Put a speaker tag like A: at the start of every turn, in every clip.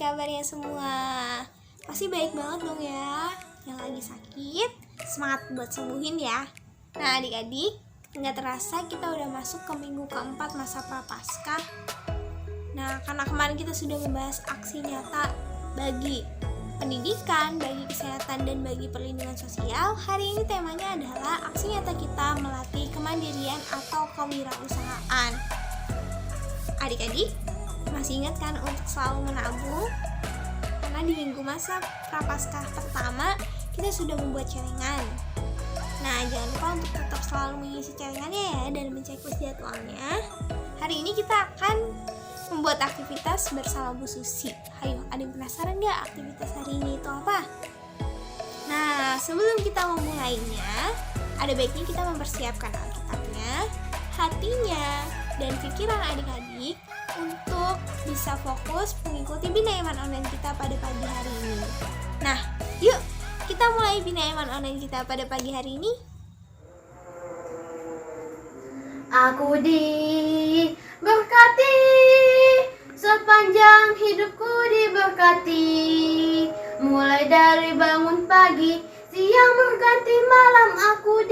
A: kabarnya semua? Pasti baik banget dong ya. Yang lagi sakit, semangat buat sembuhin ya. Nah adik-adik, nggak terasa kita udah masuk ke minggu keempat masa prapaskah. Nah karena kemarin kita sudah membahas aksi nyata bagi pendidikan, bagi kesehatan, dan bagi perlindungan sosial, hari ini temanya adalah aksi nyata kita melatih kemandirian atau kewirausahaan. Adik-adik, masih ingat kan untuk selalu menabung? Karena di minggu masa prapaskah pertama, kita sudah membuat celengan. Nah, jangan lupa untuk tetap selalu mengisi celengannya ya, dan mencek jadwalnya. Hari ini kita akan membuat aktivitas bersama Bu Susi. Ayo, ada yang penasaran nggak aktivitas hari ini itu apa? Nah, sebelum kita memulainya, ada baiknya kita mempersiapkan Alkitabnya, hatinya, dan pikiran adik-adik untuk bisa fokus mengikuti Bina Iman Online kita pada pagi hari ini. Nah, yuk kita mulai Bina Iman Online kita pada pagi hari ini.
B: Aku diberkati, sepanjang hidupku diberkati. Mulai dari bangun pagi, siang berganti malam aku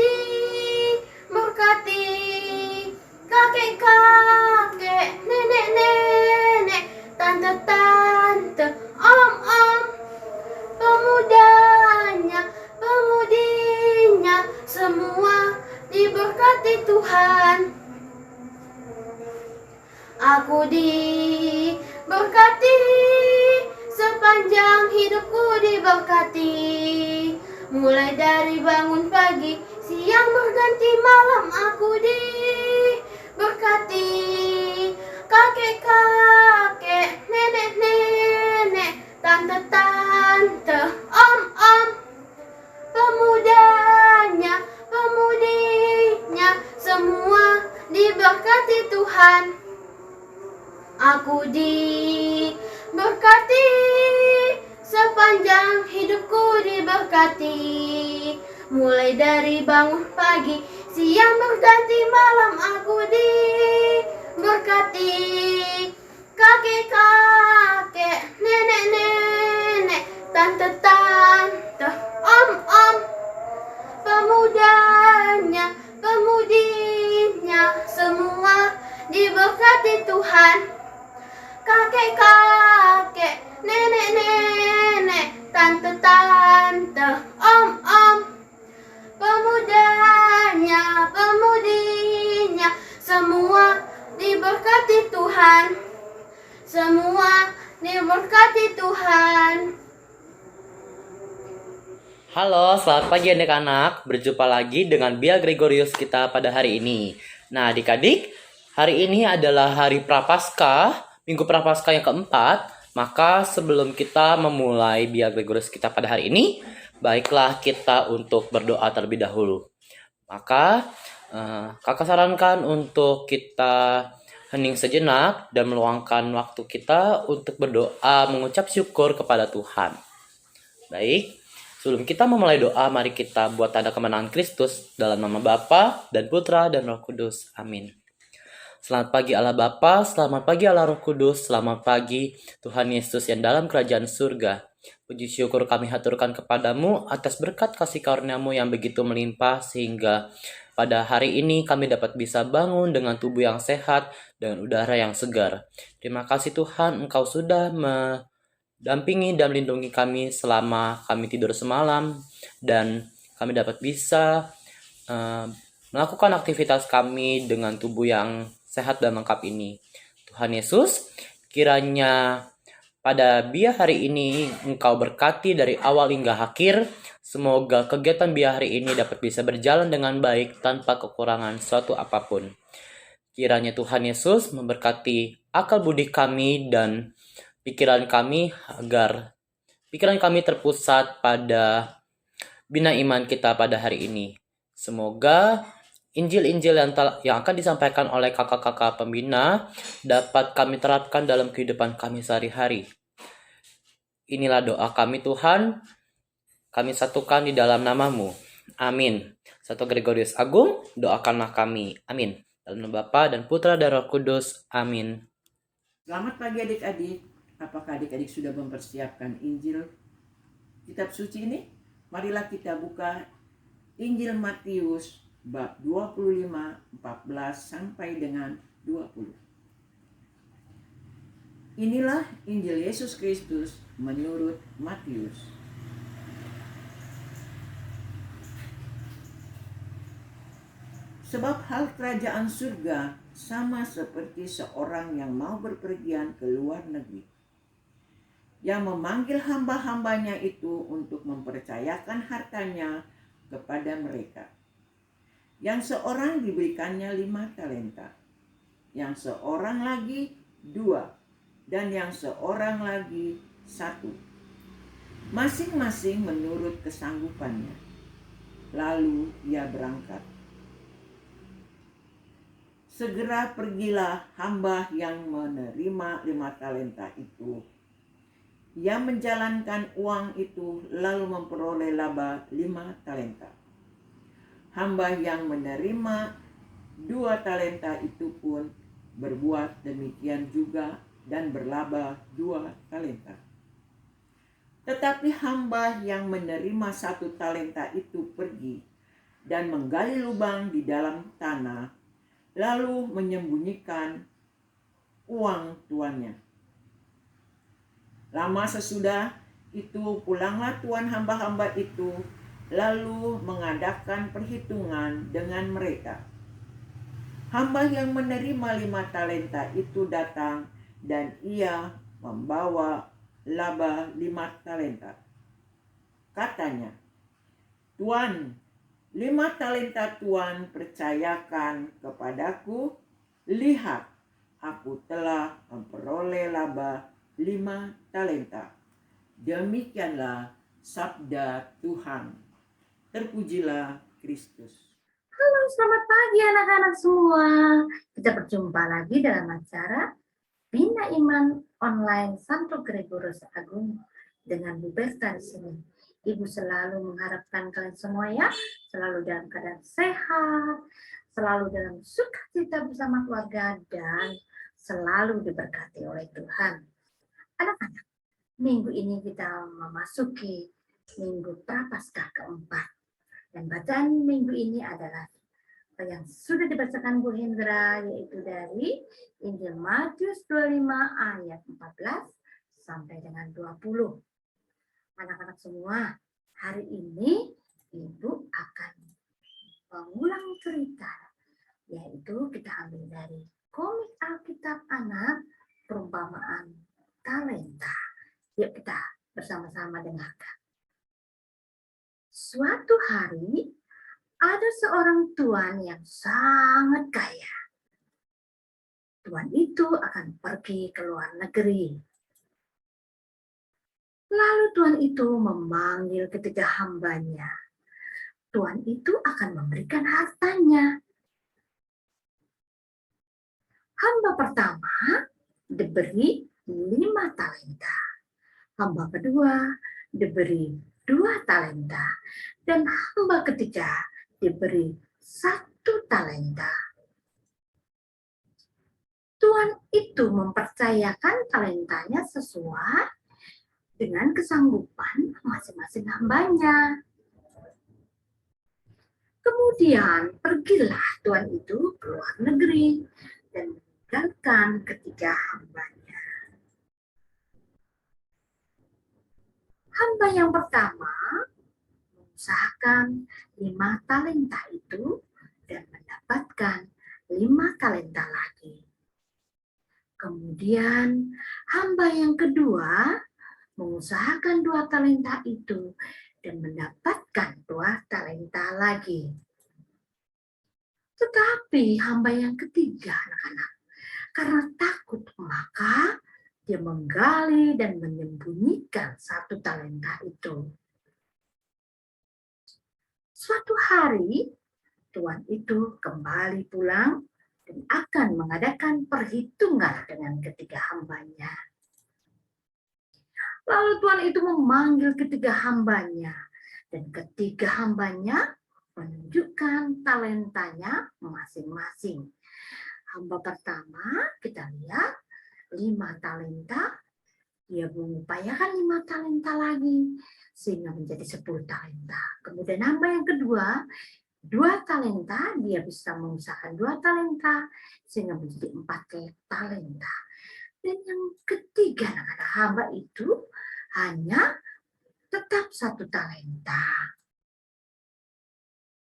B: diberkati. Kakek-kakek, nenek-nenek, tante-tante, om-om, pemudinya, semua diberkati Tuhan. Aku diberkati, sepanjang hidupku diberkati. Mulai dari bangun pagi, siang berganti malam aku diberkati. Kakek-kakek, nenek-nenek, tante-tante, om-om, pemudinya, semua diberkati Tuhan. Aku diberkati, sepanjang hidupku diberkati. Mulai dari bangun pagi, siang berganti malam aku diberkati. Kakek-kakek, nenek-nenek, tante-tante, om-om, pemudinya, semua diberkati Tuhan. Kakek-kakek, nenek-nenek, tante-tante, om-om, pemudinya, semua diberkati Tuhan. Semua diberkati Tuhan.
C: Halo, selamat pagi anak-anak. Berjumpa lagi dengan Bia Gregorius kita pada hari ini. Nah, adik-adik, hari ini adalah hari Prapaskah, Minggu Prapaskah yang keempat. Maka sebelum kita memulai Bia Gregorius kita pada hari ini, baiklah kita untuk berdoa terlebih dahulu. Maka, kakak sarankan untuk kita hening sejenak dan meluangkan waktu kita untuk berdoa mengucap syukur kepada Tuhan. Baik. Sebelum kita memulai doa, mari kita buat tanda kemenangan Kristus dalam nama Bapa dan Putra dan Roh Kudus. Amin. Selamat pagi Allah Bapa, selamat pagi Allah Roh Kudus, selamat pagi Tuhan Yesus yang dalam kerajaan surga. Puji syukur kami haturkan kepadamu atas berkat kasih karunia-Mu yang begitu melimpah sehingga pada hari ini kami dapat bisa bangun dengan tubuh yang sehat, dengan udara yang segar. Terima kasih Tuhan, Engkau sudah dampingi dan lindungi kami selama kami tidur semalam dan kami dapat bisa melakukan aktivitas kami dengan tubuh yang sehat dan lengkap ini. Tuhan Yesus, kiranya pada Bia hari ini Engkau berkati dari awal hingga akhir. Semoga kegiatan Bia hari ini dapat bisa berjalan dengan baik tanpa kekurangan suatu apapun. Kiranya Tuhan Yesus memberkati akal budi kami dan pikiran kami agar pikiran kami terpusat pada Bina Iman kita pada hari ini. Semoga Injil-Injil yang akan disampaikan oleh kakak-kakak pembina dapat kami terapkan dalam kehidupan kami sehari-hari. Inilah doa kami Tuhan, kami satukan di dalam nama-Mu. Amin. Santo Gregorius Agung, doakanlah kami. Amin. Dalam nama Bapa dan Putra dan Roh Kudus. Amin.
D: Selamat pagi adik-adik. Apakah adik-adik sudah mempersiapkan Injil kitab suci ini? Marilah kita buka Injil Matius bab 25, 14 sampai dengan 20. Inilah Injil Yesus Kristus menurut Matius. Sebab hal kerajaan surga sama seperti seorang yang mau berpergian ke luar negeri, yang memanggil hamba-hambanya itu untuk mempercayakan hartanya kepada mereka. Yang seorang diberikannya 5 talenta, yang seorang lagi 2, dan yang seorang lagi 1, masing-masing menurut kesanggupannya. Lalu ia berangkat. Segera pergilah hamba yang menerima 5 talenta itu. Ia menjalankan uang itu lalu memperoleh laba 5 talenta. Hamba yang menerima 2 talenta itu pun berbuat demikian juga dan berlaba 2 talenta. Tetapi hamba yang menerima 1 talenta itu pergi dan menggali lubang di dalam tanah, lalu menyembunyikan uang tuannya. Lama sesudah itu pulanglah tuan hamba-hamba itu, lalu mengadakan perhitungan dengan mereka. Hamba yang menerima 5 talenta itu datang dan ia membawa laba 5 talenta. Katanya, "Tuan, 5 talenta Tuan percayakan kepadaku. Lihat, aku telah memperoleh laba 5 talenta." Demikianlah sabda Tuhan. Terpujilah Kristus.
B: Halo, selamat pagi anak-anak semua. Kita berjumpa lagi dalam acara Bina Iman Online Santo Gregorius Agung dengan Bu Berta di sini. Ibu selalu mengharapkan kalian semua ya, selalu dalam keadaan sehat, selalu dalam sukacita bersama keluarga, dan selalu diberkati oleh Tuhan. Anak-anak, minggu ini kita memasuki Minggu Prapaskah keempat. Dan bacaan minggu ini adalah yang sudah dibacakan Bu Hendra, yaitu dari Injil Matius 25 ayat 14 sampai dengan 20. Anak-anak semua, hari ini Ibu akan mengulang cerita, yaitu kita ambil dari komik Alkitab Anak, perumpamaan talenta. Yuk kita bersama-sama dengarkan. Suatu hari, ada seorang tuan yang sangat kaya. Tuan itu akan pergi ke luar negeri. Lalu tuan itu memanggil ketiga hambanya. Tuan itu akan memberikan hartanya. Hamba pertama diberi 5 talenta. Hamba kedua diberi 2 talenta. Dan hamba ketiga diberi 1 talenta. Tuan itu mempercayakan talentanya sesuai dengan kesanggupan masing-masing hambanya. Kemudian pergilah tuan itu ke luar negeri dan meninggalkan ketiga hambanya. Hamba yang pertama mengusahakan 5 talenta itu dan mendapatkan 5 talenta lagi. Kemudian hamba yang kedua mengusahakan 2 talenta itu dan mendapatkan 2 talenta lagi. Tetapi hamba yang ketiga, anak-anak, karena takut, maka dia menggali dan menyembunyikan 1 talenta itu. Suatu hari, tuan itu kembali pulang dan akan mengadakan perhitungan dengan ketiga hambanya. Lalu tuan itu memanggil ketiga hambanya, dan ketiga hambanya menunjukkan talentanya masing-masing. Hamba pertama kita lihat 5 talenta Dia mengupayakan 5 talenta lagi sehingga menjadi 10 talenta. Kemudian nambah yang kedua, 2 talenta, dia bisa mengusahakan 2 talenta sehingga menjadi 4 talenta. Dan yang ketiga, anak-anak hamba itu hanya tetap 1 talenta.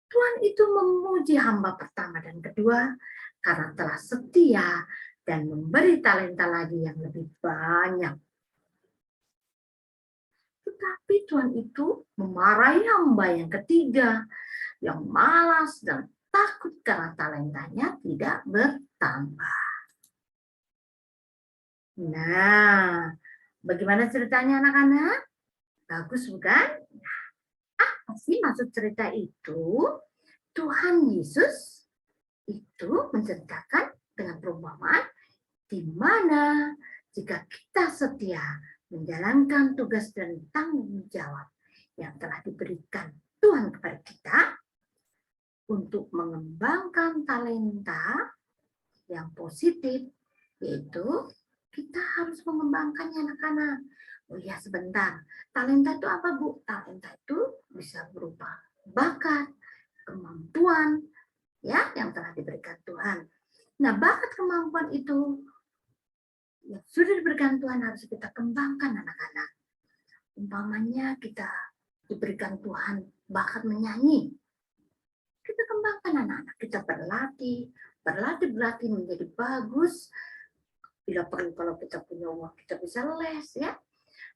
B: Tuhan itu memuji hamba pertama dan kedua karena telah setia dan memberi talenta lagi yang lebih banyak. Tetapi Tuhan itu memarahi hamba yang ketiga, yang malas dan takut karena talentanya tidak bertambah. Nah, bagaimana ceritanya anak-anak? Bagus bukan? Apa sih maksud cerita itu? Tuhan Yesus itu menceritakan dengan perumpamaan di mana jika kita setia menjalankan tugas dan tanggung jawab yang telah diberikan Tuhan kepada kita untuk mengembangkan talenta yang positif, yaitu kita harus mengembangkannya anak-anak. Oh ya sebentar, talenta itu apa Bu? Talenta itu bisa berupa bakat, kemampuan, ya yang telah diberikan Tuhan. Nah, bakat kemampuan itu yang sudah diberikan Tuhan harus kita kembangkan anak-anak. Umpamanya kita diberikan Tuhan bakat menyanyi. Kita kembangkan anak-anak, kita berlatih menjadi bagus. Bila perlu kalau kita punya uang kita bisa les ya.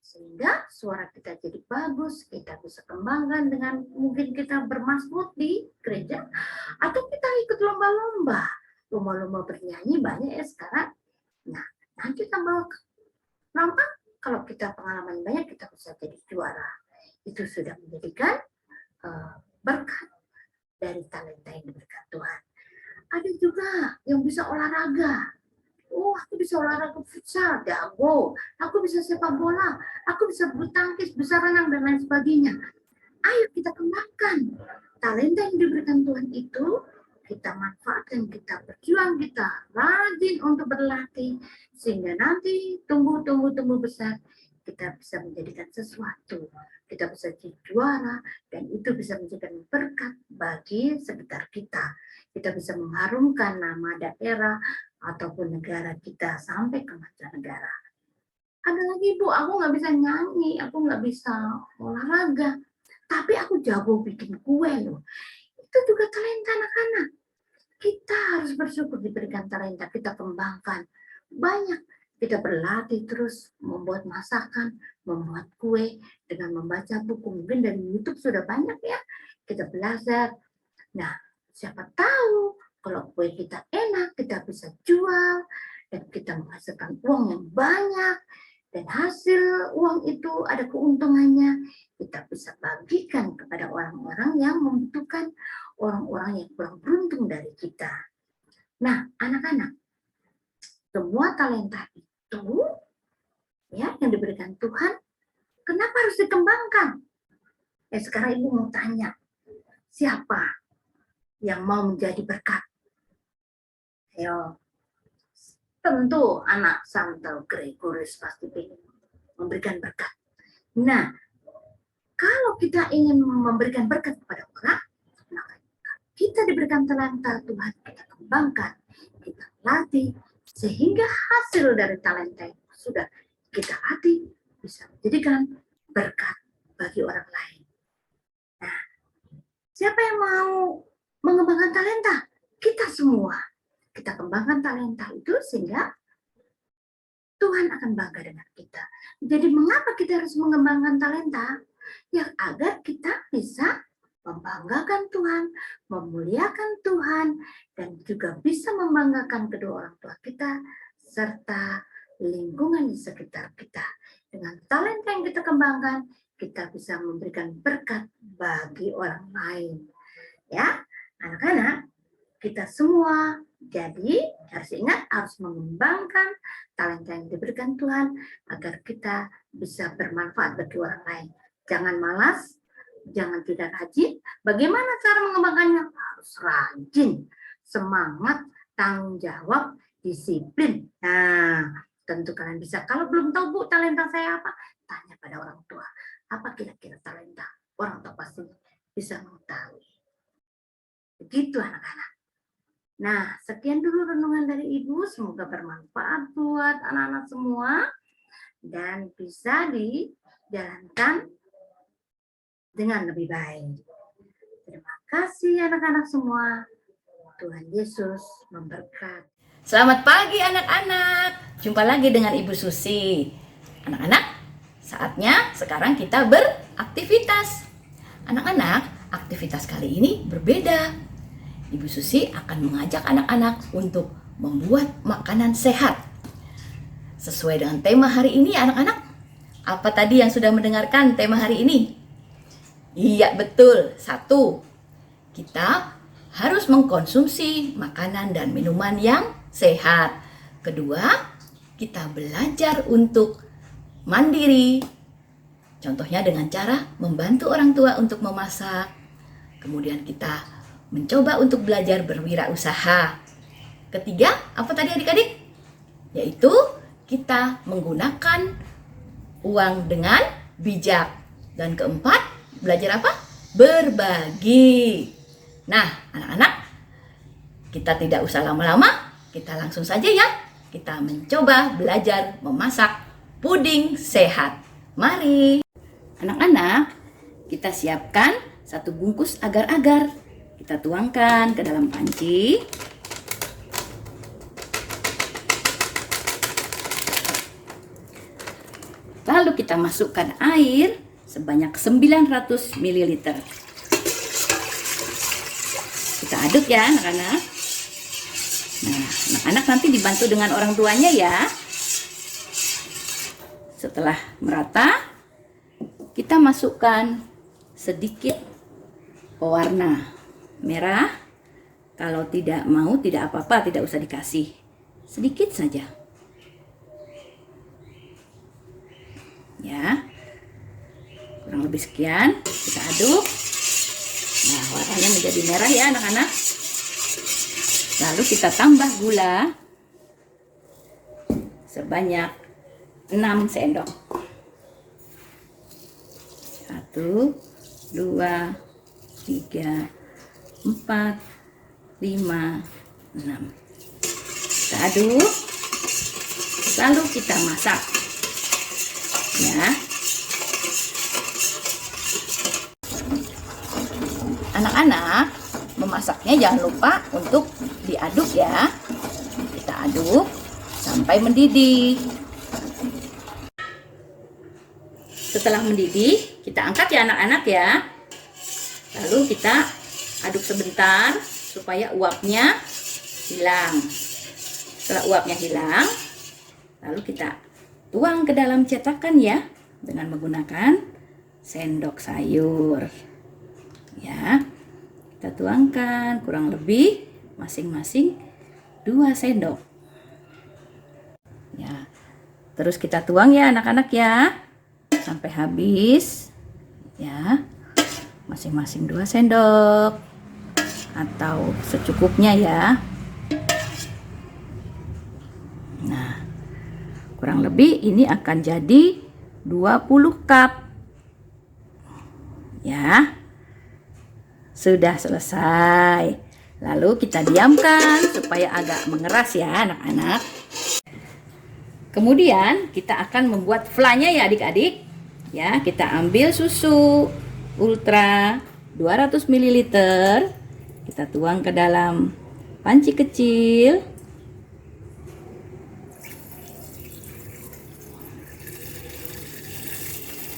B: Sehingga suara kita jadi bagus, kita bisa kembangkan dengan mungkin kita bermazmur di gereja atau kita ikut lomba-lomba bernyanyi banyak ya sekarang. Nah, nanti tambah lama kalau kita pengalaman banyak kita bisa jadi juara. Itu sudah menjadikan berkat dari talenta yang diberikan Tuhan. Ada juga yang bisa olahraga. Oh, aku bisa olahraga futsal, jago. Aku bisa sepak bola, aku bisa bulu tangkis, bisa renang dan lain sebagainya. Ayo kita kembangkan talenta yang diberikan Tuhan itu, kita manfaatkan, kita berjuang, kita rajin untuk berlatih sehingga nanti tumbuh besar, kita bisa menjadikan sesuatu, kita bisa jadi juara dan itu bisa menjadikan berkat bagi sekitar kita. Kita bisa mengharumkan nama daerah ataupun negara kita sampai ke mancanegara. Ada lagi Bu, aku nggak bisa nyanyi, aku nggak bisa olahraga, tapi aku jago bikin kue loh. Itu juga talenta anak-anak. Kita harus bersyukur diberikan talenta, kita kembangkan. Banyak kita berlatih terus membuat masakan, membuat kue dengan membaca buku. Mungkin dari YouTube sudah banyak ya. Kita belajar. Nah, siapa tahu kalau kue kita enak, kita bisa jual dan kita menghasilkan uang yang banyak. Dan hasil uang itu ada keuntungannya. Kita bisa bagikan kepada orang-orang yang membutuhkan, orang-orang yang kurang beruntung dari kita. Nah, anak-anak, semua talenta itu ya yang diberikan Tuhan, kenapa harus dikembangkan? Sekarang Ibu mau tanya, siapa yang mau menjadi berkat? Ayo, tentu anak Santo Gregorius pasti ingin memberikan berkat. Nah, kalau kita ingin memberikan berkat kepada orang, maka kita diberikan talenta Tuhan, kita kembangkan, kita latih, sehingga hasil dari talenta yang sudah kita latih bisa menjadikan berkat bagi orang lain. Nah, siapa yang mau mengembangkan talenta? Kita semua. Kita kembangkan talenta itu sehingga Tuhan akan bangga dengan kita. Jadi mengapa kita harus mengembangkan talenta? Ya agar kita bisa membanggakan Tuhan, memuliakan Tuhan, dan juga bisa membanggakan kedua orang tua kita, serta lingkungan di sekitar kita. Dengan talenta yang kita kembangkan, kita bisa memberikan berkat bagi orang lain. Ya, anak-anak, kita semua jadi harus ingat, harus mengembangkan talenta yang diberikan Tuhan agar kita bisa bermanfaat bagi orang lain. Jangan malas, jangan tidak rajin. Bagaimana cara mengembangkannya? Harus rajin, semangat, tanggung jawab, disiplin. Nah, Tentu kalian bisa. Kalau belum tahu Bu talenta saya apa, tanya pada orang tua. Apa kira-kira talenta? Orang tua pasti bisa mengetahui. Begitu anak-anak. Nah, sekian dulu renungan dari Ibu. Semoga bermanfaat buat anak-anak semua dan bisa dijalankan dengan lebih baik. Terima kasih anak-anak semua. Tuhan Yesus memberkati.
E: Selamat pagi anak-anak. Jumpa lagi dengan Ibu Susi. Anak-anak, saatnya sekarang kita beraktivitas. Anak-anak, aktivitas kali ini berbeda. Ibu Susi akan mengajak anak-anak untuk membuat makanan sehat. Sesuai dengan tema hari ini anak-anak. Apa tadi yang sudah mendengarkan tema hari ini? Iya betul, 1. Kita harus mengkonsumsi makanan dan minuman yang sehat. 2, kita belajar untuk mandiri. Contohnya dengan cara membantu orang tua untuk memasak. Kemudian kita mencoba untuk belajar berwirausaha. 3, apa tadi adik-adik? Yaitu kita menggunakan uang dengan bijak. Dan 4, belajar apa? Berbagi. Nah, anak-anak, kita tidak usah lama-lama. Kita langsung saja ya, kita mencoba belajar memasak puding sehat. Mari. Anak-anak, kita siapkan 1 bungkus agar-agar. Kita tuangkan ke dalam panci. Lalu kita masukkan air sebanyak 900 ml. Kita aduk ya anak-anak. Nah, anak-anak nanti dibantu dengan orang tuanya ya. Setelah merata, kita masukkan sedikit pewarna merah. Kalau tidak mau, tidak apa-apa, tidak usah dikasih. Sedikit saja. Ya. Kurang lebih sekian, kita aduk. Nah, warnanya menjadi merah ya anak-anak. Lalu kita tambah gula sebanyak 6 sendok. 1, 2, 3, 4, 5, 6. Kita aduk. Lalu kita masak. Ya. Anak-anak, memasaknya jangan lupa untuk diaduk ya. Kita aduk sampai mendidih. Setelah mendidih, kita angkat ya anak-anak ya. Lalu kita aduk sebentar supaya uapnya hilang. Setelah uapnya hilang, lalu kita tuang ke dalam cetakan ya dengan menggunakan sendok sayur. Ya. Kita tuangkan kurang lebih masing-masing 2 sendok. Ya. Terus kita tuang ya anak-anak ya. Sampai habis. Ya. Masing-masing 2 sendok. Atau secukupnya ya. Nah. Kurang lebih ini akan jadi 20 cup. Ya. Sudah selesai. Lalu kita diamkan supaya agak mengeras ya anak-anak. Kemudian kita akan membuat flanya ya adik-adik. Ya, kita ambil susu ultra 200 ml. Kita tuang ke dalam panci kecil.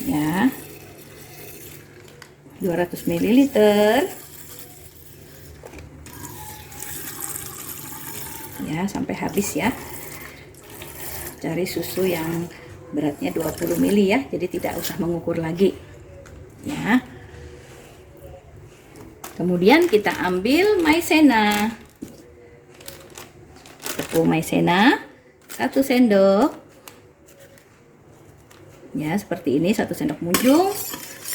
E: Ya. 200 ml. Ya, sampai habis ya. Cari susu yang beratnya 20 ml ya, jadi tidak usah mengukur lagi. Ya. Kemudian kita ambil maizena. Tepung maizena 1 sendok. Ya, seperti ini 1 sendok munjung.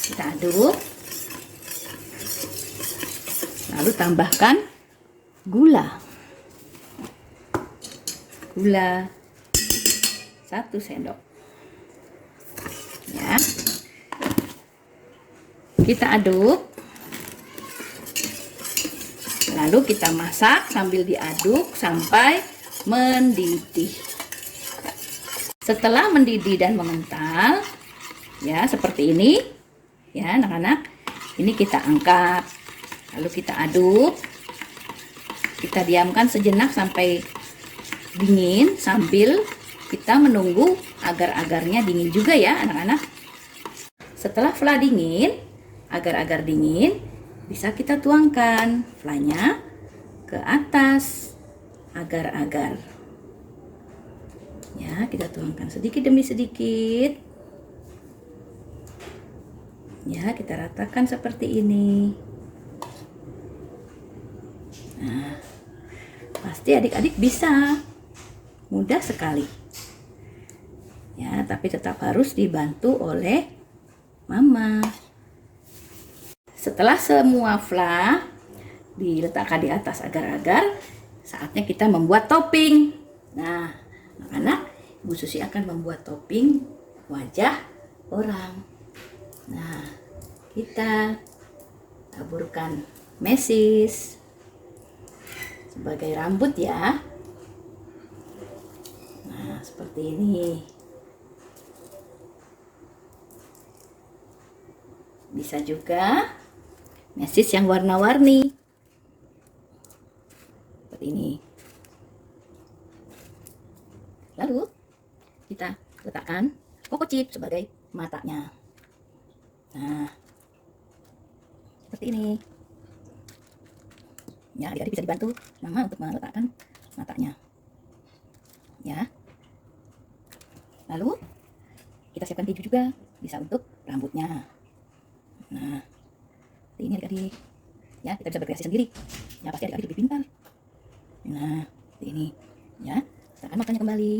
E: Kita aduk. Lalu tambahkan gula. 1 sendok. Ya. Kita aduk. Lalu kita masak sambil diaduk sampai mendidih. Setelah mendidih dan mengental, ya seperti ini, ya anak-anak, ini kita angkat. Lalu kita aduk. Kita diamkan sejenak sampai dingin sambil kita menunggu agar-agarnya dingin juga ya anak-anak. Setelah fla dingin, agar-agar dingin, bisa kita tuangkan flanya ke atas agar-agar. Ya, kita tuangkan sedikit demi sedikit. Ya, kita ratakan seperti ini. Nah, pasti adik-adik bisa. Mudah sekali. Ya, tapi tetap harus dibantu oleh mama. Setelah semua fla diletakkan di atas agar-agar, saatnya kita membuat topping. Nah, anak-anak, Ibu Susi akan membuat topping wajah orang. Nah, kita taburkan mesis sebagai rambut ya. Nah, seperti ini. Bisa juga mesis yang warna-warni. Seperti ini. Lalu kita letakkan koko chip sebagai matanya. Nah, seperti ini. Ya, adik-adik bisa dibantu mama untuk meletakkan matanya. Ya. Lalu kita siapkan keju juga, bisa untuk rambutnya. Nah, ini adik-adik. Ya, kita bisa berkreasi sendiri. Ya, pasti adik-adik lebih pintar. Nah, seperti ini. Ya, letakkan matanya kembali.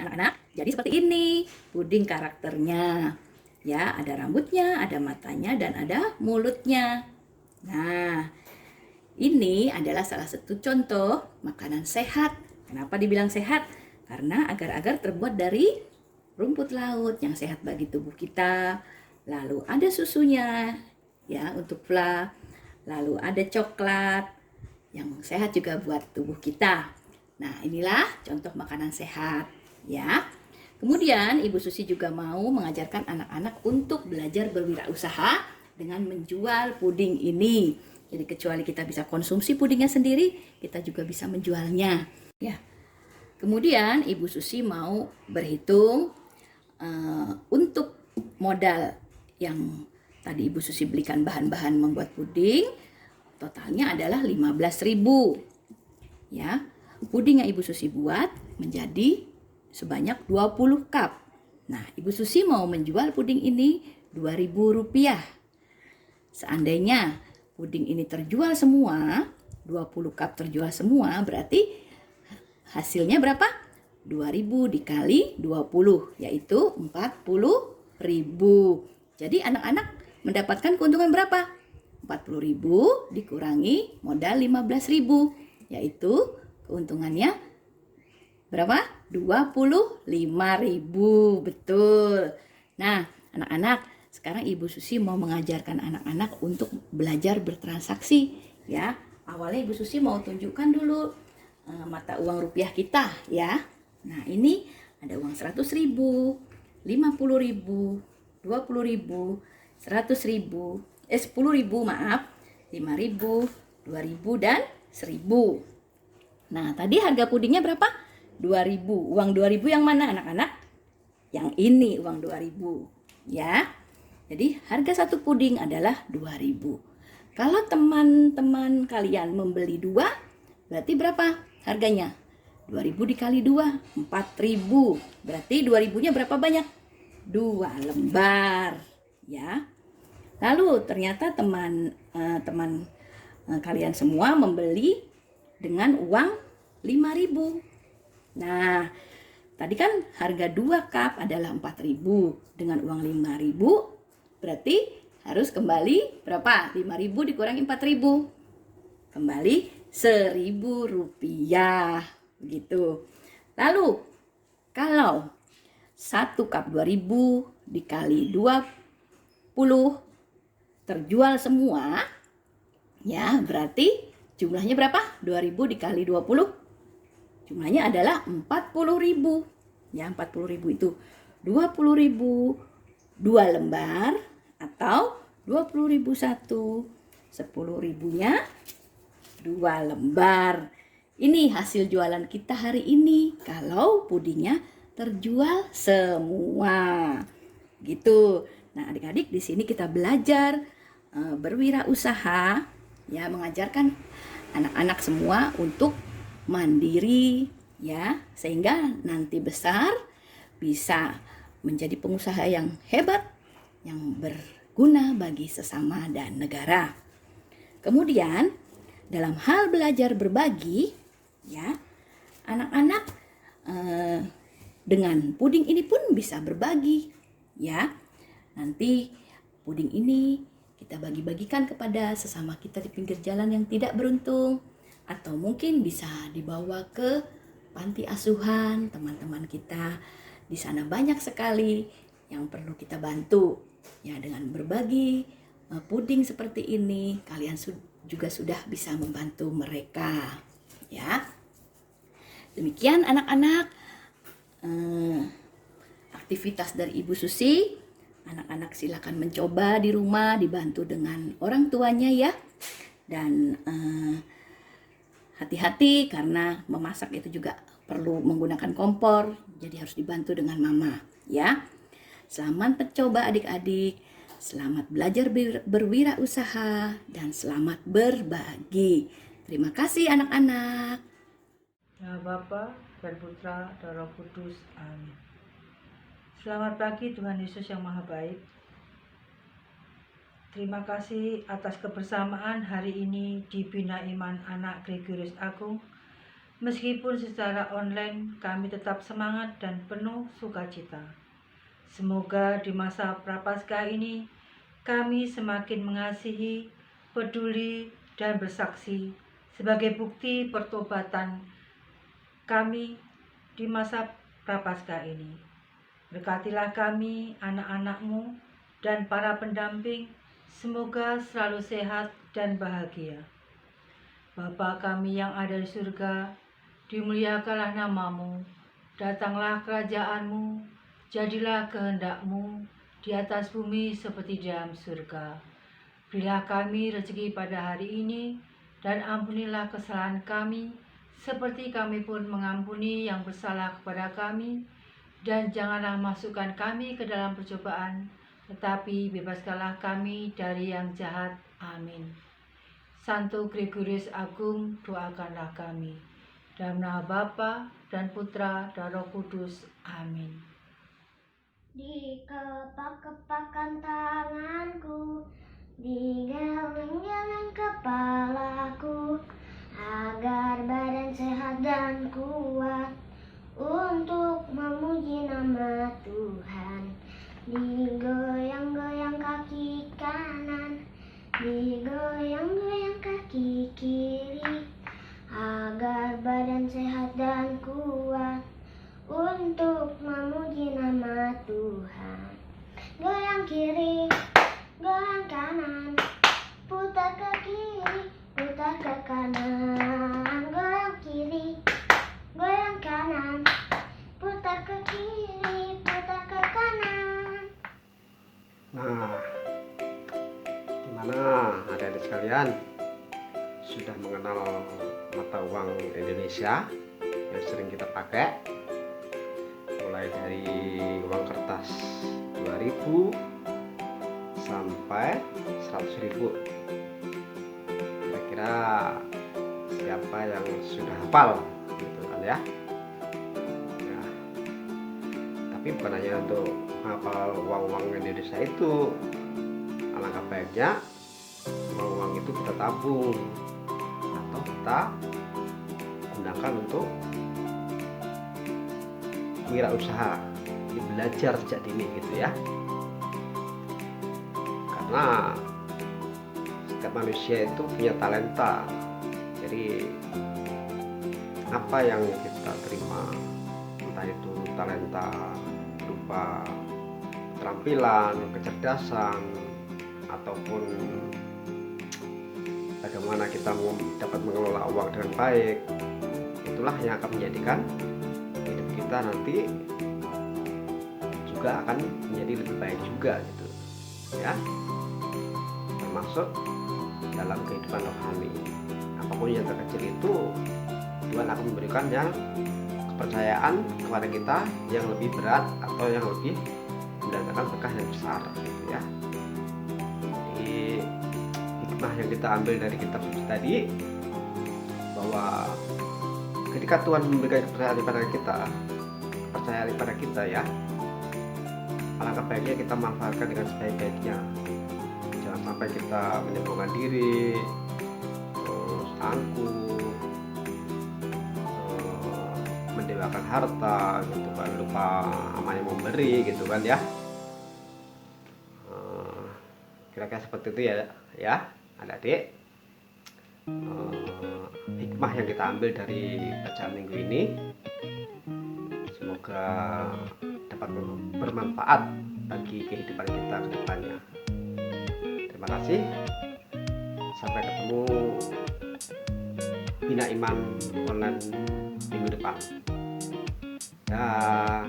E: Anak-anak, jadi seperti ini puding karakternya. Ya, ada rambutnya, ada matanya, dan ada mulutnya. Nah, ini adalah salah satu contoh makanan sehat. Kenapa dibilang sehat? Karena agar-agar terbuat dari rumput laut yang sehat bagi tubuh kita. Lalu ada susunya, ya untuk fla. Lalu ada coklat yang sehat juga buat tubuh kita. Nah, inilah contoh makanan sehat, ya. Kemudian Ibu Susi juga mau mengajarkan anak-anak untuk belajar berwirausaha dengan menjual puding ini. Jadi kecuali kita bisa konsumsi pudingnya sendiri, kita juga bisa menjualnya. Ya. Kemudian Ibu Susi mau berhitung untuk modal yang tadi Ibu Susi belikan bahan-bahan membuat puding, totalnya adalah 15.000. Ya. Puding yang Ibu Susi buat menjadi sebanyak 20 cup. Nah, Ibu Susi mau menjual puding ini Rp2.000. Seandainya puding ini terjual semua, 20 cup terjual semua, berarti hasilnya berapa? 2.000 dikali 20, yaitu 40.000. Jadi anak-anak mendapatkan keuntungan berapa? 40.000 dikurangi modal 15.000, yaitu keuntungannya berapa? 25.000. Betul. Nah, anak-anak, sekarang Ibu Susi mau mengajarkan anak-anak untuk belajar bertransaksi, ya. Awalnya Ibu Susi mau tunjukkan dulu mata uang rupiah kita, ya. Nah, ini ada uang 100.000, 50.000, 20.000, 100.000, 10.000, maaf, 5.000, 2.000 dan 1.000. Nah, tadi harga pudingnya berapa? 2.000. Uang 2.000 yang mana anak-anak? Yang ini uang 2.000, ya. Jadi harga satu puding adalah 2.000. Kalau teman-teman kalian membeli 2, berarti berapa harganya? 2.000 dikali 2, 4.000. Berarti 2.000-nya berapa banyak? 2 lembar, ya. Lalu ternyata teman kalian semua membeli dengan uang 5.000. Nah, tadi kan harga 2 cup adalah 4.000. Dengan uang 5.000, berarti harus kembali berapa? 5.000 dikurangi 4.000. kembali Rp1.000 begitu. Lalu kalau 1 cup 2.000 dikali 20 terjual semua, ya berarti jumlahnya berapa? 2.000 dikali 20, jumlahnya adalah 40.000. Ya, 40.000 itu 20.000 2 lembar atau 20.000 satu, 10.000-nya 2 lembar. Ini hasil jualan kita hari ini kalau pudingnya terjual semua. Gitu. Nah, adik-adik di sini kita belajar berwirausaha, ya, mengajarkan anak-anak semua untuk mandiri, ya, sehingga nanti besar bisa menjadi pengusaha yang hebat, yang berguna bagi sesama dan negara. Kemudian dalam hal belajar berbagi, ya, anak-anak dengan puding ini pun bisa berbagi, ya. Nanti puding ini kita bagi-bagikan kepada sesama kita di pinggir jalan yang tidak beruntung, atau mungkin bisa dibawa ke panti asuhan teman-teman kita. Di sana banyak sekali yang perlu kita bantu, ya. Dengan berbagi puding seperti ini, kalian juga sudah bisa membantu mereka, ya. Demikian anak-anak aktivitas dari Ibu Susi. Anak-anak silakan mencoba di rumah, dibantu dengan orang tuanya, ya. Dan hati-hati karena memasak itu juga perlu menggunakan kompor, jadi harus dibantu dengan mama, ya. Selamat mencoba adik-adik, selamat belajar berwirausaha, dan selamat berbagi. Terima kasih anak-anak.
F: Ya Bapa dan Putra dan Roh Kudus. Amin. Selamat pagi Tuhan Yesus yang Maha Baik. Terima kasih atas kebersamaan hari ini di Bina Iman Anak Gregorius Agung. Meskipun secara online kami tetap semangat dan penuh sukacita. Semoga di masa Prapaskah ini kami semakin mengasihi, peduli, dan bersaksi sebagai bukti pertobatan kami di masa Prapaskah ini. Berkatilah kami, anak-anak-Mu, dan para pendamping, semoga selalu sehat dan bahagia. Bapa kami yang ada di surga, dimuliakanlah nama-Mu, datanglah kerajaan-Mu, jadilah kehendak-Mu di atas bumi seperti di dalam surga. Berilah kami rezeki pada hari ini, dan ampunilah kesalahan kami, seperti kami pun mengampuni yang bersalah kepada kami, dan janganlah masukkan kami ke dalam percobaan, tetapi bebaskanlah kami dari yang jahat. Amin. Santo Gregorius Agung, doakanlah kami. Dalam nama Bapa dan Putra dan Roh Kudus. Amin.
G: Dikepak-kepakkan tanganku, digeleng-geleng kepalaku, agar badan sehat dan kuat untuk memuji nama Tuhan. Digoyang-goyang kaki kanan, digoyang-goyang kaki kiri, agar badan sehat dan kuat untuk memuji nama Tuhan. Goyang kiri, goyang kanan, putar ke kiri, putar ke kanan. Goyang kiri, goyang kanan, putar ke kiri, putar ke kanan.
H: Nah, gimana adik-adik sekalian? Sudah mengenal mata uang Indonesia yang sering kita pakai? Mulai dari uang kertas 2.000 sampai 100.000. Kira-kira siapa yang sudah hafal gitu kan ya? Nah, tapi bukan hanya untuk hafal uang-uang Indonesia itu, alangkah baiknya uang-uang itu kita tabung atau kita gunakan untuk wirausaha, belajar sejak dini gitu ya. Karena setiap manusia itu punya talenta dari apa yang kita terima, entah itu talenta berupa keterampilan, kecerdasan, ataupun bagaimana kita dapat mengelola uang dengan baik. Itulah yang akan menjadikan hidup kita nanti juga akan menjadi lebih baik juga gitu ya, termasuk dalam kehidupan rohani. Apapun yang terkecil itu Tuhan akan memberikannya kepercayaan kepada kita yang lebih berat atau yang lebih mendatangkan berkah yang besar gitu ya. Jadi hikmah yang kita ambil dari kitab suci tadi, bahwa ketika Tuhan memberikan kepercayaan kepada kita ya, alangkah baiknya kita manfaatkan dengan sebaik-baiknya. Jangan sampai kita menyombongkan diri, terus angkuh, mendewakan harta gitu kan, lupa amal yang memberi gitu kan ya. Kira-kira seperti itu ya adik-adik. Hikmah yang kita ambil dari bacaan minggu ini semoga dapat bermanfaat bagi kehidupan kita ke depannya. Terima kasih. Sampai ketemu Bina Iman online minggu depan. Dah.